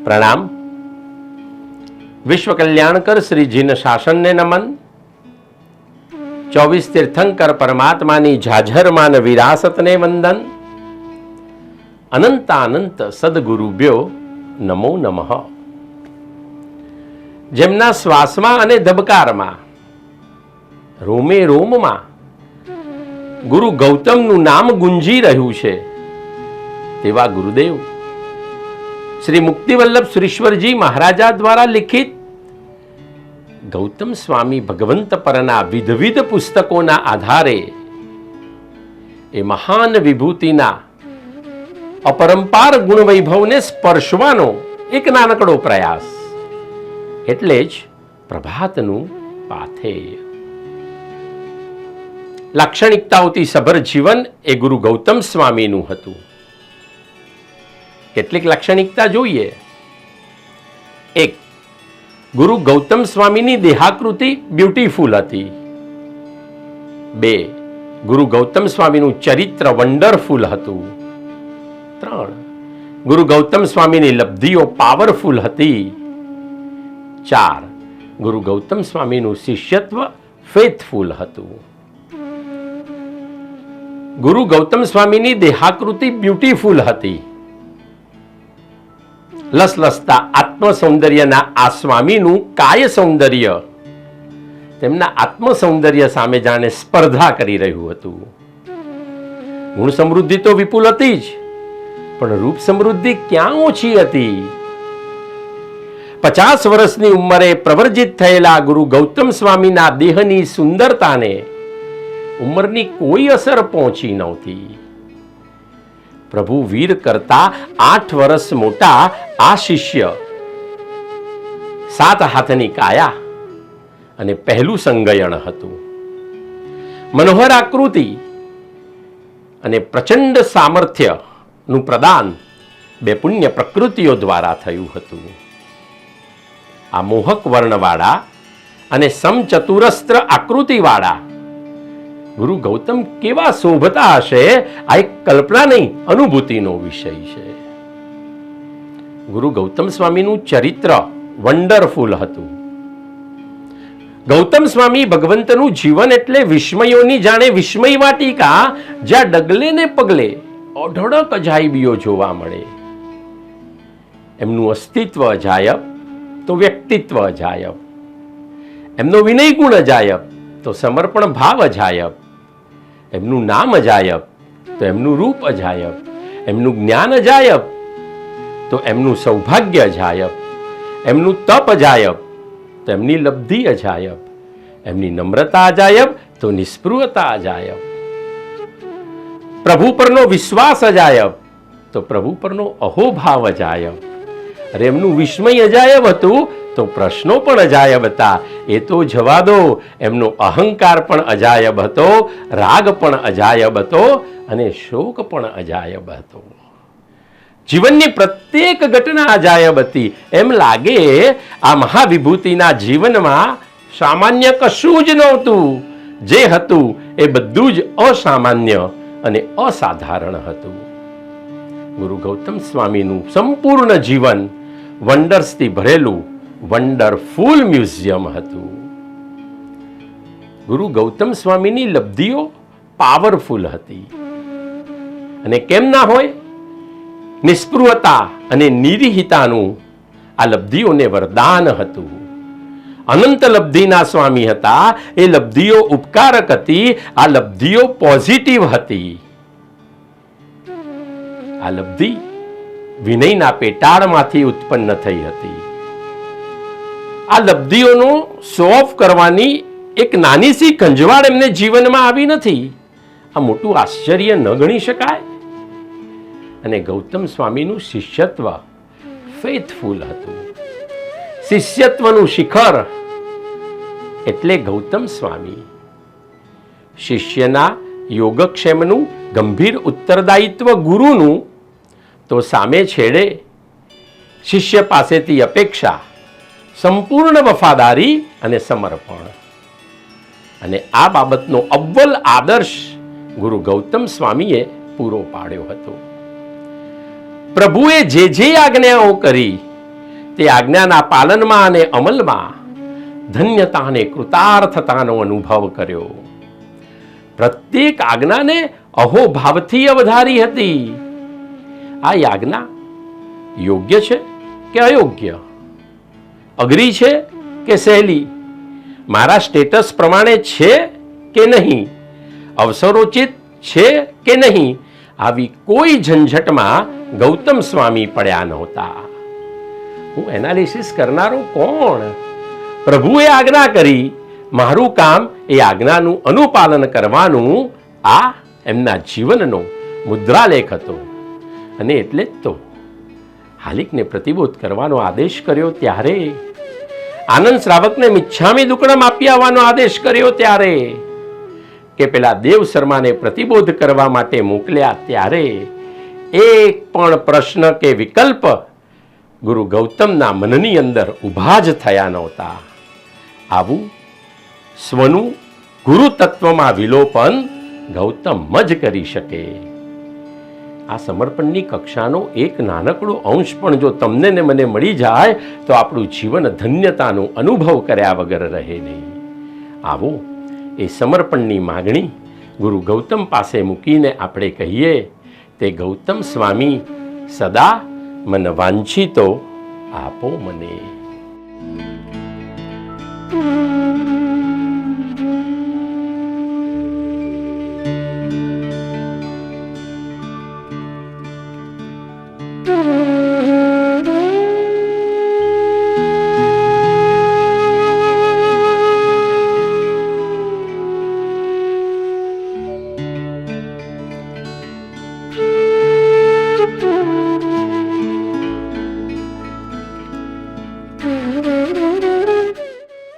પ્રણામ. વિશ્વ કલ્યાણકર શ્રીજીના શાસનને નમન. 24 તીર્થંકર પરમાત્માની ઝાઝરમાન વિરાસતને વંદન. અનંતાનંત સદગુરુભ્યો નમો નમઃ. જેમના શ્વાસમાં અને ધબકારમાં, રોમે રોમમાં ગુરુ ગૌતમનું નામ ગુંજી રહ્યું છે, તેવા ગુરુદેવ શ્રી મુક્તિવલ્લભ સુરેશ્વરજી મહારાજા દ્વારા લિખિત ગૌતમ સ્વામી ભગવંત પરના વિવિધ પુસ્તકોના આધારે એ મહાન વિભૂતિના અપરંપાર ગુણવૈભવને સ્પર્શવાનો એક નાનકડો પ્રયાસ, એટલે જ પ્રભાતનું પાથેય. લાક્ષણિકતાઓથી સભર જીવન એ ગુરુ ગૌતમ સ્વામીનું હતું. કેટલીક લાક્ષણિકતા જોઈએ. 1. ગુરુ ગૌતમ સ્વામીની દેહાકૃતિ બ્યુટીફુલ હતી. 2. ગુરુ ગૌતમ સ્વામીનું ચરિત્ર વન્ડરફુલ હતું. 3. ગુરુ ગૌતમ સ્વામીની લબ્ધિઓ પાવરફુલ હતી. 4. ગુરુ ગૌતમ સ્વામીનું શિષ્યત્વ ફેથફુલ હતું. ગુરુ ગૌતમ સ્વામીની દેહાકૃતિ બ્યુટીફુલ હતી. લસલસતા આત્મ સૌંદર્યના આ સ્વામીનું કાય સૌંદર્ય તેમના આત્મ સૌંદર્ય સામે જાણે સ્પર્ધા કરી રહ્યું હતું. ગુણ સમૃદ્ધિ તો વિપુલ હતી જ, પણ રૂપ સમૃદ્ધિ ક્યાં ઓછી હતી. 50 વર્ષની ઉંમરે પ્રવર્જિત થયેલા ગુરુ ગૌતમ સ્વામીના દેહની સુંદરતાને ઉંમરની કોઈ અસર પહોંચી નહોતી. પ્રભુ વીર કરતા 8 વર્ષ મોટા આ શિષ્ય, 7 હાથની કાયા અને પહેલું સંગયણ હતું. મનોહર આકૃતિ અને પ્રચંડ સામર્થ્યનું પ્રદાન 2 પુણ્ય પ્રકૃતિઓ દ્વારા થયું હતું. આ મોહક વર્ણવાળા અને સમચતુરસ્ત્ર આકૃતિવાળા ગુરુ ગૌતમ કેવા શોભતા હશે, આ એક કલ્પના નહીં, અનુભૂતિનો વિષય છે. ગુરુ ગૌતમ સ્વામીનું ચરિત્ર વન્ડરફુલ હતું. ગૌતમ સ્વામી ભગવંતનું જીવન એટલે વિસ્મયોની જાણે વિસ્મય વાટિકા, જ્યાં ડગલે ને પગલે અઢળક અજાયબીઓ જોવા મળે. એમનું અસ્તિત્વ અજાયબ તો વ્યક્તિત્વ અજાયબ, એમનો વિનય ગુણ અજાયબ તો સમર્પણ ભાવ અજાયબ, એમનું નામ અજાયબ તો એમનું રૂપ અજાયબ, એમનું જ્ઞાન અજાયબ તો એમનું સૌભાગ્ય અજાયબ, એમનું તપ અજાયબ તો એમની લબ્ધિ અજાયબ, એમની નમ્રતા અજાયબ તો નિસ્પૃહતા અજાયબ, પ્રભુ પરનો વિશ્વાસ અજાયબ તો પ્રભુ પરનો અહોભાવ અજાયબ. અરે એમનું વિસ્મય અજાયબ હતું તો પ્રશ્નો પણ અજાયબ હતા. એ તો જવા દો, એમનો અહંકાર પણ અજાયબ હતો, રાગ પણ અજાયબ હતો અને શોક પણ અજાયબ હતો. જીવનની પ્રત્યેક ઘટના અજાયબ હતી. એમ લાગે આ મહાવિભૂતિના જીવનમાં સામાન્ય કશું જ નહોતું. જે હતું એ બધું જ અસામાન્ય અને અસાધારણ હતું. ગુરુ ગૌતમ સ્વામીનું સંપૂર્ણ જીવન વન્ડર્સથી ભરેલું વન્ડરફુલ મ્યુઝિયમ હતું. ગુરુ ગૌતમ સ્વામીની લબ્ધિઓ પાવરફુલ હતી. અને કેમ ના હોય? નિસ્પૃહતા અને નિરીહિતાનું આ લબ્ધિઓને વરદાન હતું. અનંત લબ્ધિના સ્વામી હતા. એ લબ્ધિઓ ઉપકારક હતી. આ લબ્ધિઓ પોઝિટિવ હતી. આ લબ્ધિ વિનયના પેટાળમાંથી ઉત્પન્ન થઈ હતી. આ લબ્ધિઓનો શો ઓફ કરવાની એક નાની સી કંજવાળ એમને જીવનમાં આવી નથી. આ મોટું આશ્ચર્ય ન ગણી શકાય. અને ગૌતમ સ્વામીનું શિષ્યત્વ ફેથફુલ હતું. શિષ્યત્વનું શિખર એટલે ગૌતમ સ્વામી. શિષ્યના યોગક્ષેમનું ગંભીર ઉત્તરદાયિત્વ ગુરુનું તો સામે છેડે શિષ્ય પાસેથી અપેક્ષા સંપૂર્ણ વફાદારી અને સમર્પણ. અને આ બાબતનો અવ્વલ આદર્શ ગુરુ ગૌતમ સ્વામીએ પૂરો પાડ્યો હતો. પ્રભુએ જે જે આજ્ઞાઓ કરી તે આજ્ઞાના પાલનમાં અને અમલમાં ધન્યતા અને કૃતાર્થતાનો અનુભવ કર્યો. પ્રત્યેક આજ્ઞાને અહોભાવથી અવધારી હતી. આ આજ્ઞા યોગ્ય છે કે અયોગ્ય, અઘરી છે કે સહેલી, મારા સ્ટેટસ પ્રમાણે છે કે નહીં, અવસરોચિત છે કે નહીં, આવી કોઈ ઝંઝટમાં ગૌતમ સ્વામી પડ્યા નહોતા. હું એનાલિસિસ કરનારો કોણ? પ્રભુએ આજ્ઞા કરી, મારું કામ એ આજ્ઞાનું અનુપાલન કરવાનું. આ એમના જીવનનો મુદ્રાલેખ હતો. અને એટલે જ તો હાલિકને પ્રતિબોધ કરવાનો આદેશ કર્યો ત્યારે, આનંદ શ્રાવકને મિચ્છામી દુક્કડમ આપી આવવાનો આદેશ કર્યો ત્યારે, કે પેલા દેવ શર્માને પ્રતિબોધ કરવા માટે મોકલ્યા ત્યારે એક પણ પ્રશ્ન કે વિકલ્પ ગુરુ ગૌતમના મનની અંદર ઊભા જ થયા નહોતા. આવું સ્વનું ગુરુ તત્વમાં વિલોપન ગૌતમ જ કરી શકે. આ સમર્પણની કક્ષાનો એક નાનકડો અંશ પણ જો તમને ને મને મળી જાય તો આપણું જીવન ધન્યતાનો અનુભવ કર્યા વગર રહે નહીં. આવો એ સમર્પણની માગણી ગુરુ ગૌતમ પાસે મૂકીને આપણે કહીએ, તે ગૌતમ સ્વામી સદા મન વાંછીતો આપો મને.